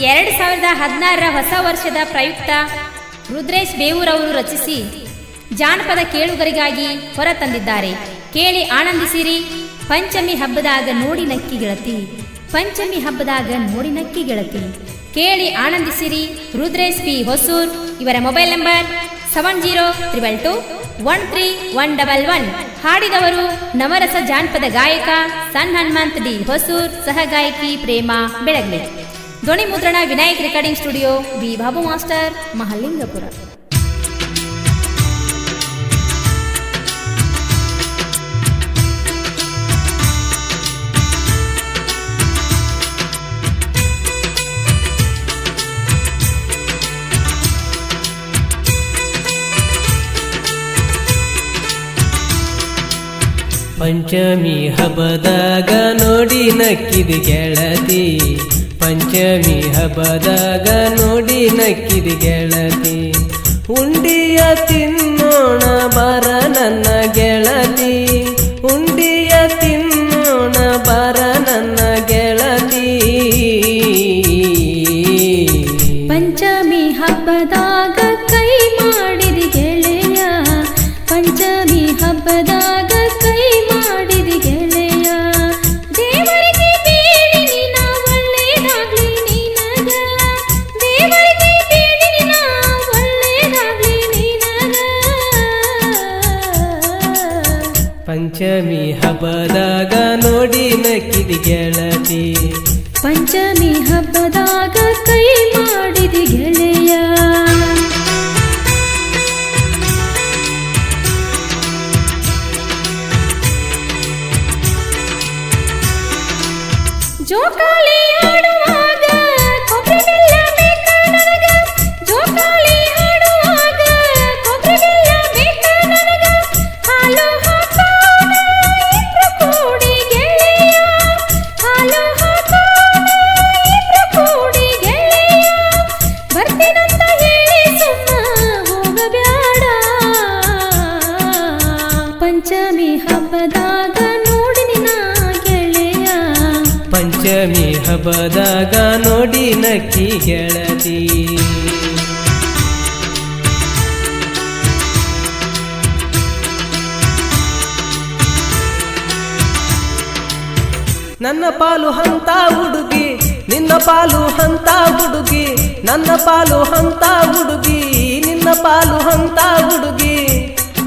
2016 ಹೊಸ ವರ್ಷದ ಪ್ರಯುಕ್ತ ರುದ್ರೇಶ್ ಬೇವೂರವರು ರಚಿಸಿ ಜಾನಪದ ಕೇಳುಗರಿಗಾಗಿ ಹೊರತಂದಿದ್ದಾರೆ. ಕೇಳಿ ಆನಂದಿಸಿರಿ. ಪಂಚಮಿ ಹಬ್ಬದಾಗ ನೋಡಿ ನಕ್ಕಿ ಗೆಳತಿ, ಪಂಚಮಿ ಹಬ್ಬದಾಗ ನೋಡಿ ನಕ್ಕಿ ಗೆಳತಿ. ಕೇಳಿ ಆನಂದಿಸಿರಿ. ರುದ್ರೇಶ್ ಪಿ ಹೊಸೂರ್. ಇವರ ಮೊಬೈಲ್ ನಂಬರ್ 7032213111. ಹಾಡಿದವರು ನವರಸ ಜಾನಪದ ಗಾಯಕ ಸನ್ ಹನುಮಂತ್ ಡಿ ಹೊಸೂರ್, ಸಹ ಗಾಯಕಿ ಪ್ರೇಮಾ ಬೆಳಗ್ಲೆ. ಧ್ವನಿ ಮುದ್ರಣ Vinayak recording studio, V Babu master, Mahalingapura. Panchami ಹಬ್ಬದಾಗ ನೋಡಿ ನಕ್ಕಿದ ಗೆಳತಿ, ಪಂಚಮಿ ಹಬ್ಬದಾಗ ನೋಡಿ ನಕ್ಕಿದ ಗೆಳತಿ. ಉಂಡಿಯ ತಿನ್ನೋಣ ಬರ ನನ್ನ ಗೆಳತಿ, ಉಂಡಿಯ ತಿನ್ನೋಣ ಬರ ನನ್ನ ಗೆಳತಿ. ಪಂಚಮಿ ಹಬ್ಬದಾಗ ಕೈ ಮಾಡಿದ ಗೆಳೆಯ, ಪಂಚಮಿ ಹಬ್ಬದಾಗ ಕೈ ಮಾಡಿದ ಗೆಳೆಯ. ದೇವರಿಗೆ ಬೇಡಿ ನಿನ ಒಳ್ಳೆಯದಾಗ್ಲಿ ನಿನಗ, ದೇವರಿಗೆ ಬೇಡಿ ನಿನ ಒಳ್ಳೆಯದಾಗ್ಲಿ ನಿನಗ. ಪಂಚಮಿ ಹಬ್ಬದಾಗ ನೋಡಿ ನಕ್ಕಿದ ಗೆಳತಿ, ಪಂಚಮಿ ಹಬ್ಬದಾಗ ಕೈ ಮಾಡಿದ ಗೆಳೆಯ. ಜೋಕಾಲಿ ಆಡುವಾಗ ಕೊಬ್ಬರಿ ಬೆಲ್ಲ ಬೇಕ ನನಗ, ಜೋಕಾಲಿ ಆಡುವಾಗ ಕೊಬ್ಬರಿ ಬೆಲ್ಲ ಬೇಕ ನನಗ. ಹಾಲು ಹಾಕೋಣ ಇಬ್ರು ಕೂಡಿ ಗೆಳೆಯ, ಹಾಲು ಹಾಕೋಣ ಇಬ್ರು ಕೂಡಿ ಗೆಳೆಯ. ಬರ್ತೀನಂತ ಹೇಳಿ ಸುಮ್ಮ ಹೋಗಬ್ಯಾಡ. ಪಂಚಮಿ ಹಬ್ಬದಾಗ ನೋಡಿ ನಿನ ಗೆಳೆಯ, ಪಂಚಮಿ ಹಬ್ಬದಾಗ ನೋಡಿ ನಕ್ಕಿ ಗೆಳತಿ. ನನ್ನ ಪಾಲು ಹಂತ ಹುಡುಗಿ, ನಿನ್ನ ಪಾಲು ಹಂತ ಹುಡುಗಿ, ನನ್ನ ಪಾಲು ಹಂತ ಹುಡುಗಿ, ನಿನ್ನ ಪಾಲು ಹಂತ ಹುಡುಗಿ.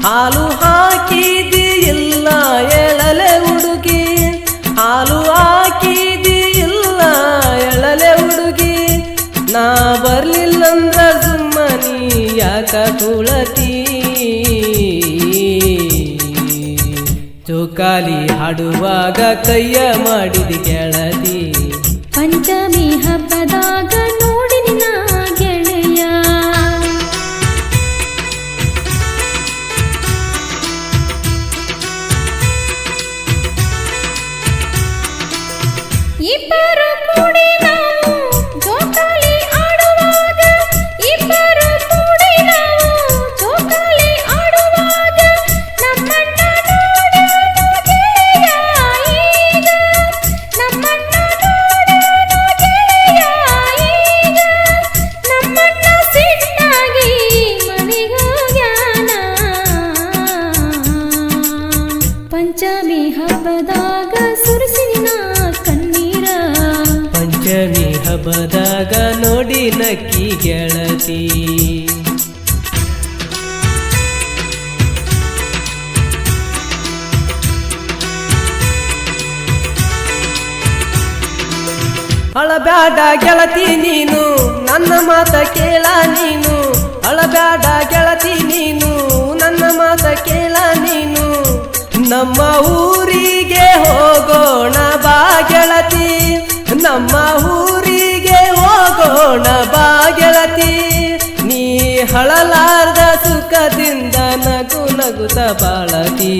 ಹಾಲು ಹಾಕಿದಿ ಇಲ್ಲ ಎಳಲೆ ಹುಡುಗಿ, ಹಾಲು ಹಾಕಿದಿ ಇಲ್ಲ ಎಳಲೆ ಹುಡುಗಿ. ನಾ ಬರ್ಲಿಲ್ಲಂದ್ರ ಸುಮ್ಮನಿ ಯಾಕ ತುಳತಿ. ಜೋಕಾಲಿ ಹಾಡುವಾಗ ಕೈಯ ಮಾಡಿದ ಗೆಳತಿ, ಪಂಚಮಿ ಹಬ್ಬದಾಗ ನೋಡಿ ನಿನ ಗೆಳೆಯ. ಇಬ್ಬರು ಕೂಡಿ ನಾವು ಜೋಕಾಲಿ ಆಡುವಾಗ, ಇಬ್ಬರು ಕೂಡಿ ನಾವು ಜೋಕಾಲಿ ಆಡುವಾಗ. ನಮ್ಮಣ್ಣ ನೋಡೋನು ಗೆಳೆಯ ಈಗ, ನಮ್ಮಣ್ಣ ನೋಡೋನು ಗೆಳೆಯ ಈಗ. ನಮ್ಮಣ್ಣ ಸಿಟ್ಟಾಗಿ ಮನೆಗೋಗ್ಯಾನ. ಪಂಚಮಿ ಹಬ್ಬದಾಗ ಸುರಿಸಿನ ಕಣ್ಣೀರ, ಪಂಚಮಿ ಹಬ್ಬದಾಗ ನೋಡಿ ನಕ್ಕಿ ಗೆಳತಿ. ಅಳಬ್ಯಾಡ ಗೆಳತಿ ನೀನು ನನ್ನ ಮಾತ ಕೇಳ ನೀನು, ಅಳಬ್ಯಾಡ ಗೆಳತಿ ನೀನು ನನ್ನ ಮಾತ ಕೇಳ ನೀನು. ನಮ್ಮ ಊರಿಗೆ ಹೋಗೋಣ ಬಾ ಗೆಳತಿ, ನಮ್ಮ ಊರಿಗೆ ಹೋಗೋಣ ಬಾ ಗೆಳತಿ. ನೀ ಹಳಲಾರ್ದ ಸುಖದಿಂದ ನಗು ನಗುತ್ತ ಬಾಳತಿ.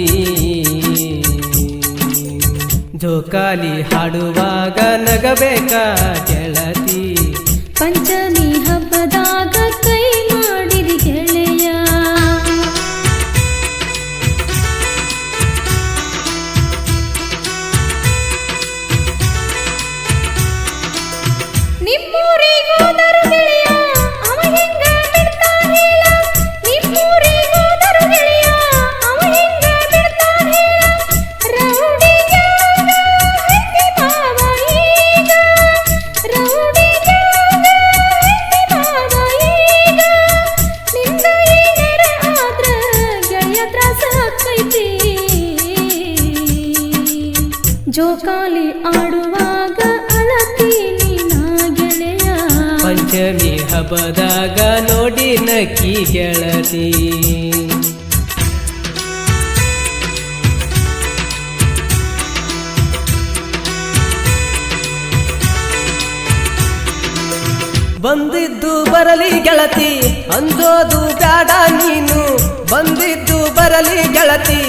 ಜೋಕಾಲಿ ಹಾಡುವಾಗ ನಗಬೇಕ ಗೆಳತಿ, ಪಂಚಮಿ ಹಬ್ಬದಾಗ ಕೈ ಮಾಡಿದ ಗೆಳೆಯ. ನಿಮ್ಮೂರಿಗೋದರು ಗೆಳೆಯ ಅವ ಹೆಂಗ ಬಿಡ್ತಾನ ಹೇಳ ನಿಮ್ಮೂರಿಗೋದರು ಗೆಳೆಯ ಅವ ಹೆಂಗ ಬಿಡ್ತಾನ ಹೇಳ ರೌಡಿ ಜಾಗ ಹತ್ತಿ ಮಾವ ಈಗ ರೌಡಿ ಜಾಗ ಹತ್ತಿ ಮಾವ ಈಗ ನಿಂದ ಏನಾರ ಆದ್ರ ಗೆಳೆಯ ತ್ರಾಸ ಆಕ್ಕೈತಿ ಜೋಕಾಲಿ ಆಡುವಾಗ ಅಳತೀನಿ ನಾ ಗೆಳೆಯ ಪಂಚಮಿ ಹಬ್ಬದಾಗ ನೋಡಿ ನಕ್ಕಿ ಗೆಳತಿ ಬಂದಿದ್ದು ಬರಲಿ ಗೆಳತಿ ಅಂದೋದು ಬ್ಯಾಡ ನೀನು ಬಂದಿದ್ದು ಬರಲಿ ಗೆಳತಿ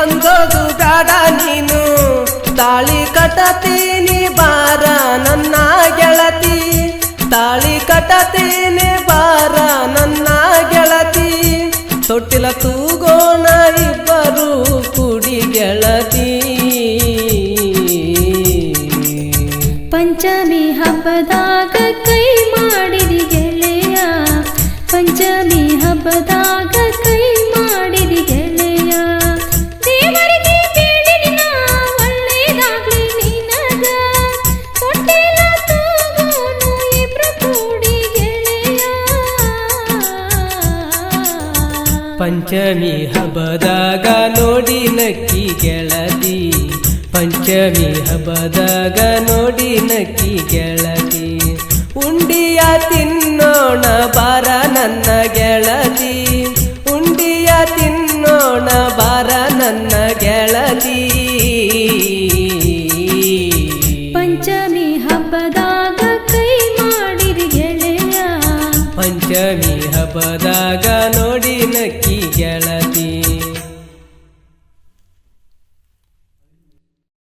ಅಂದೋದು ಬ್ಯಾಡ ನೀನು ತಾಳಿ ಕಟ್ಟತೀನಿ ಬಾರ ನನ್ನ ಗೆಳತಿ ತಾಳಿ ಕಟ್ಟತೀನಿ ಬಾರ ನನ್ನ ಗೆಳತಿ ತೊಟ್ಟಿಲ ತೂಗೋಣ ಇಬ್ಬರು ಕೂಡಿ ಗೆಳತಿ ಪಂಚಮಿ ಹಬ್ಬದಾಗ ಕೈ ಮಾಡಿದಿ ಗೆಳೆಯ ಪಂಚಮಿ ಹಬ್ಬದಾಗ ಕೈ ಮಾಡಿದಿ ಗೆಳೆಯ ದೇವರಿಗೆ ಬೇಡಿನ ಒಳ್ಳೇದಾಗ್ಲಿ ನಿನಗ ತೊಟ್ಟಿಲ ತೂಗೋನು ಇಬ್ರು ಕೂಡಿ ಗೆಳೆಯ ಪಂಚಮಿ ಹಬ್ಬದಾಗ ನೋಡಿ ನಕ್ಕಿ ಗೆಳತಿ ಪಂಚಮಿ ಹಬ್ಬದಾಗ ನೋಡಿ ನಕ್ಕಿ ಗೆಳತಿ ಉಂಡಿಯ ತಿನ್ನೋಣ ಬಾರ ನನ್ನ ಗೆಳತಿ ಉಂಡಿಯ ತಿನ್ನೋಣ ಬಾರ ನನ್ನ ಗೆಳತಿ ಪಂಚಮಿ ಹಬ್ಬದಾಗ ಕೈ ಮಾಡಿರಿ ಗೆಳೆಯ ಪಂಚಮಿ ಹಬ್ಬದಾಗ ನೋಡಿ ನಕ್ಕಿ ಗೆಳತಿ